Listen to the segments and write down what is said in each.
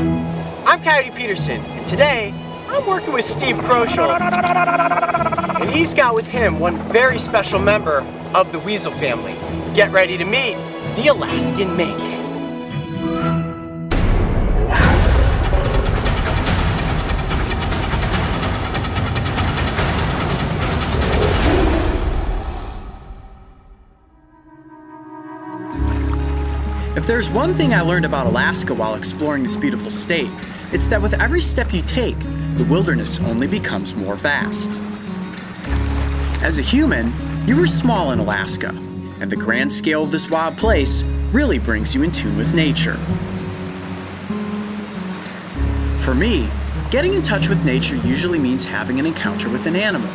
I'm Coyote Peterson, and today I'm working with Steve Kroschel. And he's got with him one very special member of the weasel family. Get ready to meet the Alaskan mink. If there's one thing I learned about Alaska while exploring this beautiful state, it's that with every step you take, the wilderness only becomes more vast. As a human, you were small in Alaska, and the grand scale of this wild place really brings you in tune with nature. For me, getting in touch with nature usually means having an encounter with an animal.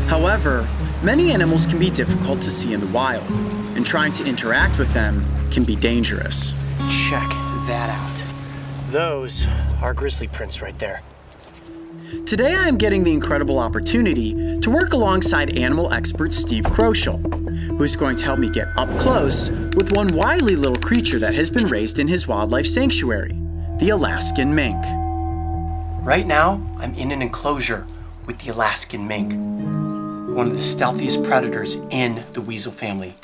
However, many animals can be difficult to see in the wild, and trying to interact with them can be dangerous. Check that out. Those are grizzly prints right there. Today I am getting the incredible opportunity to work alongside animal expert Steve Kroschel, who is going to help me get up close with one wily little creature that has been raised in his wildlife sanctuary, the Alaskan mink. Right now, I'm in an enclosure with the Alaskan mink, one of the stealthiest predators in the weasel family.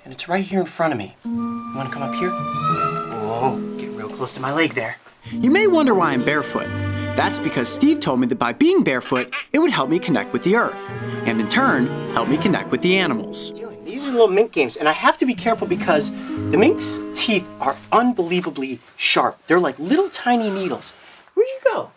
And it's right here in front of me. You wanna come up here? Whoa, get real close to my leg there. You may wonder why I'm barefoot. That's because Steve told me that by being barefoot, it would help me connect with the earth, and in turn, help me connect with the animals. These are little mink games, and I have to be careful because the mink's teeth are unbelievably sharp. They're like little tiny needles. Where'd you go?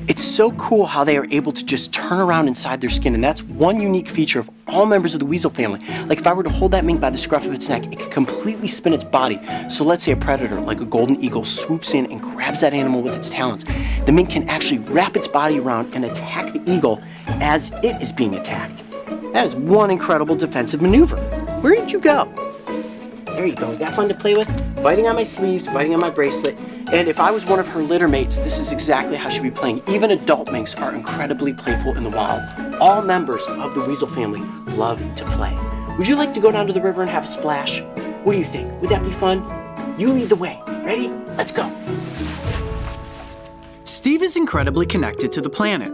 It's so cool how they are able to just turn around inside their skin, and that's one unique feature of all members of the weasel family. Like if I were to hold that mink by the scruff of its neck, it could completely spin its body. So let's say a predator, like a golden eagle, swoops in and grabs that animal with its talons. The mink can actually wrap its body around and attack the eagle as it is being attacked. That is one incredible defensive maneuver. Where did you go? There you go. Is that fun to play with? Biting on my sleeves, biting on my bracelet. And if I was one of her litter mates, this is exactly how she'd be playing. Even adult minks are incredibly playful in the wild. All members of the weasel family love to play. Would you like to go down to the river and have a splash? What do you think? Would that be fun? You lead the way. Ready? Let's go. Steve is incredibly connected to the planet.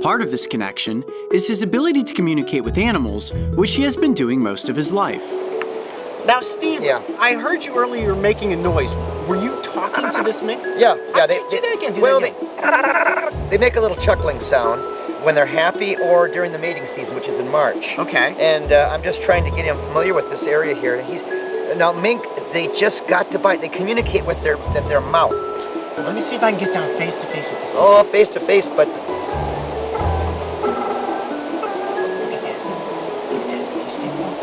Part of this connection is his ability to communicate with animals, which he has been doing most of his life. Now, Steve, Yeah. I heard you earlier making a noise. Were you talking to this mink? Yeah. Do that again. Do that again. They make a little chuckling sound when they're happy or during the mating season, which is in March. Okay. And I'm just trying to get him familiar with this area here. Now mink, they just got to bite. They communicate with their mouth. Let me see if I can get down face to face with this. Oh, face to face, but Look at that. Can you stay warm?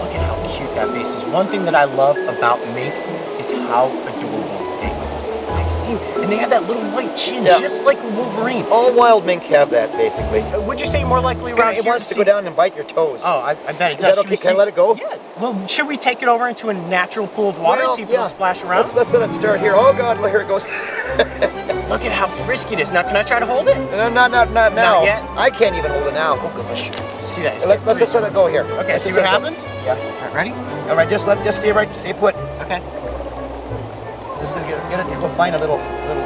Look at how cute that face is. One thing that I love about mink is how adorable they are. I see. And they have that little white chin, just like a Wolverine. all wild mink have that, basically. Would you say more likely around It here wants to go down and bite your toes. Oh, I bet it Is does. that okay? Can I let it go? Yeah. Well, should we take it over into a natural pool of water and see if it'll splash around? Let's let it start here. Oh God, here it goes. Look at how frisky it is. Now, can I try to hold it? No, not now. Not yet? I can't even hold it now. Oh gosh. See that? Let's just let it go here. Okay, Let's see just what let it go. happens? Yeah. All right, ready? All right, just stay put. Okay. Just get it. We'll find a little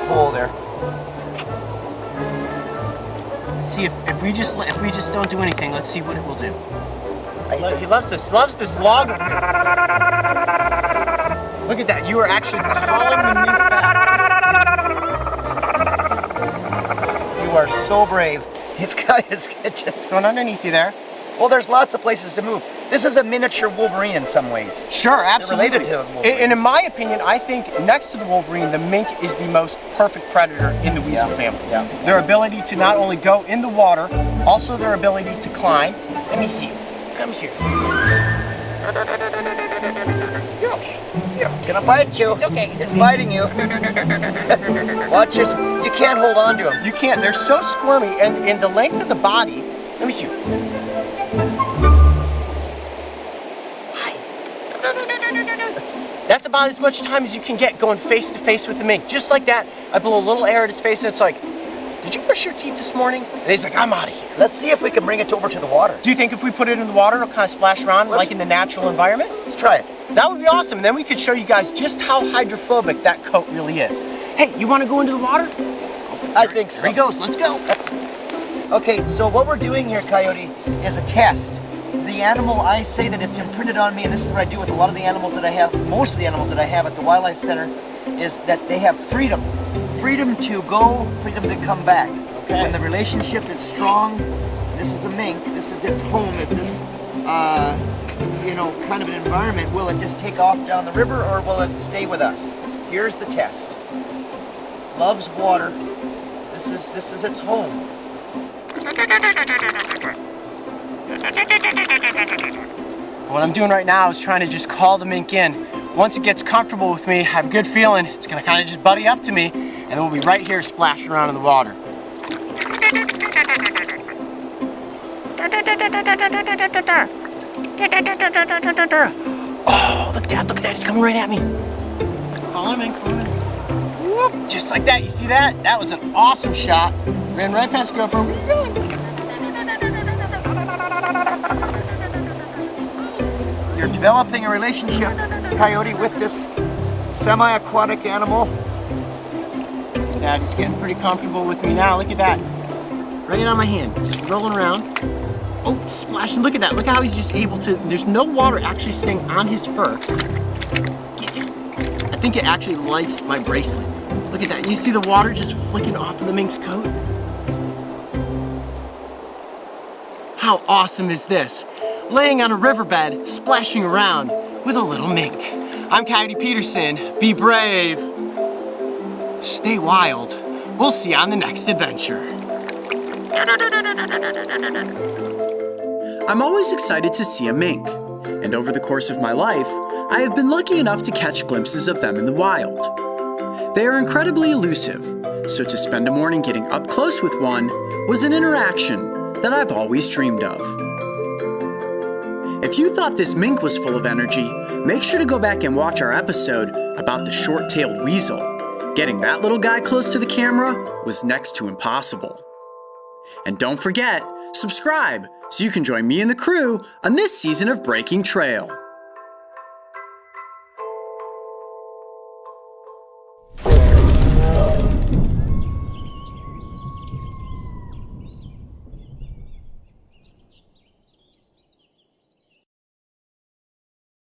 hole there. Let's see if we just don't do anything. Let's see what it will do. I- He loves this log. Look at that. You are actually calling the mink back. You are so brave. It's just What's going underneath you there? well, there's lots of places to move. This is a miniature Wolverine in some ways. Sure, absolutely. related to the Wolverine. And in my opinion, I think next to the Wolverine, the mink is the most perfect predator in the weasel family. Yeah. Their ability to not only go in the water, also their ability to climb. Let me see. Come here. You're okay. It's gonna bite you. It's okay. It's biting you. Watch this. You can't hold on to him. You can't. They're so squirmy, and the length of the body. Let me see. Hi. That's about as much time as you can get going face to face with the mink. Just like that, I blow a little air at its face, and it's like, did you brush your teeth this morning? And he's like, I'm out of here. Let's see if we can bring it over to the water. Do you think if we put it in the water, it'll kind of splash around like in the natural environment? Let's try it. That would be awesome. And then we could show you guys just how hydrophobic that coat really is. Hey, you want to go into the water? I think so. There he goes. Let's go. Okay, so what we're doing here, Coyote, is a test. The animal, I say that it's imprinted on me, and this is what I do with a lot of the animals that I have, most of the animals that I have at the Wildlife Center, is that they have freedom. Freedom to go, freedom to come back. Okay. When the relationship is strong, this is a mink, this is its home, this is, kind of an environment. Will it just take off down the river, or will it stay with us? Here's the test. Loves water. This is its home. What I'm doing right now is trying to just call the mink in. Once it gets comfortable with me, I have a good feeling it's gonna kind of just buddy up to me, and then we'll be right here splashing around in the water. Oh, look at that, it's coming right at me. Call him in, call him in. Whoop, just like that, you see that? That was an awesome shot. Ran right past GoPro. Where are you going? You're developing a relationship, Coyote, with this semi-aquatic animal. Yeah, he's getting pretty comfortable with me now. Look at that. Right on my hand, just rolling around. Oh, splashing, look at that. Look how he's just able to, there's no water actually staying on his fur. Get it? I think it actually likes my bracelet. Look at that, you see the water just flicking off of the mink's coat? How awesome is this? Laying on a riverbed, splashing around with a little mink. I'm Coyote Peterson. Be brave. Stay wild. We'll see you on the next adventure. I'm always excited to see a mink, and over the course of my life, I have been lucky enough to catch glimpses of them in the wild. They are incredibly elusive, so to spend a morning getting up close with one was an interaction that I've always dreamed of. If you thought this mink was full of energy, make sure to go back and watch our episode about the short-tailed weasel. Getting that little guy close to the camera was next to impossible. And don't forget, subscribe so you can join me and the crew on this season of Breaking Trail.